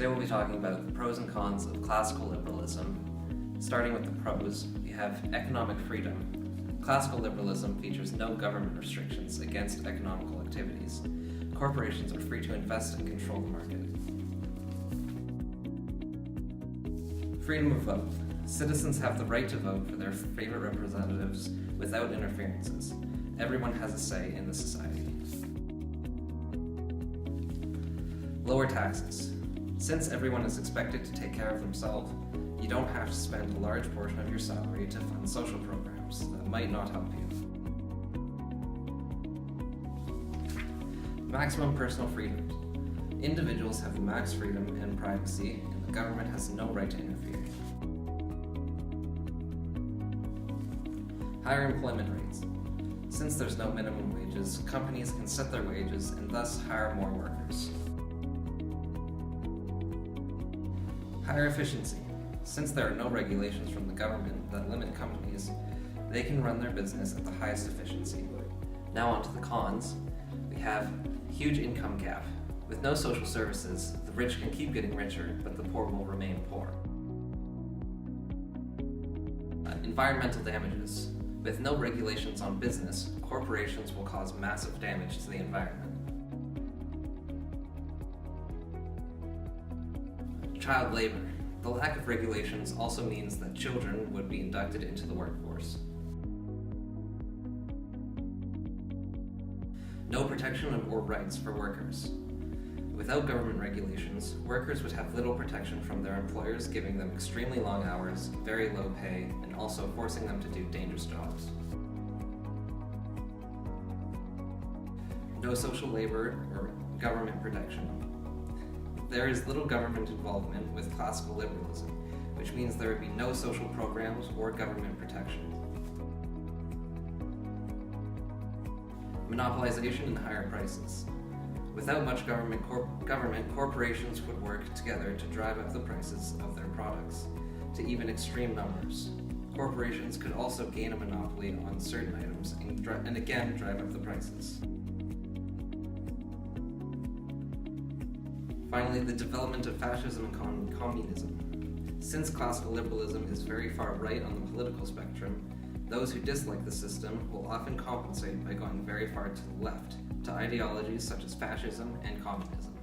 Today we'll be talking about the pros and cons of classical liberalism. Starting with the pros, we have economic freedom. Classical liberalism features no government restrictions against economical activities. Corporations are free to invest and control the market. Freedom of vote. Citizens have the right to vote for their favorite representatives without interferences. Everyone has a say in the society. Lower taxes. Since everyone is expected to take care of themselves, you don't have to spend a large portion of your salary to fund social programs that might not help you. Maximum personal freedom. Individuals have max freedom and privacy, and the government has no right to interfere. Higher employment rates. Since there's no minimum wages, companies can set their wages and thus hire more workers. Higher efficiency. Since there are no regulations from the government that limit companies, they can run their business at the highest efficiency. Now on to the cons. We have huge income gap. With no social services, the rich can keep getting richer, but the poor will remain poor. Environmental damages. With no regulations on business, corporations will cause massive damage to the environment. Child labor. The lack of regulations also means that children would be inducted into the workforce. No protection or rights for workers. Without government regulations, workers would have little protection from their employers, giving them extremely long hours, very low pay, and also forcing them to do dangerous jobs. No social labor or government protection. There is little government involvement with classical liberalism, which means there would be no social programs or government protection. Monopolization and higher prices. Without much government, corporations would work together to drive up the prices of their products to even extreme numbers. Corporations could also gain a monopoly on certain items and again drive up the prices. Finally, the development of fascism and communism. Since classical liberalism is very far right on the political spectrum, those who dislike the system will often compensate by going very far to the left, to ideologies such as fascism and communism.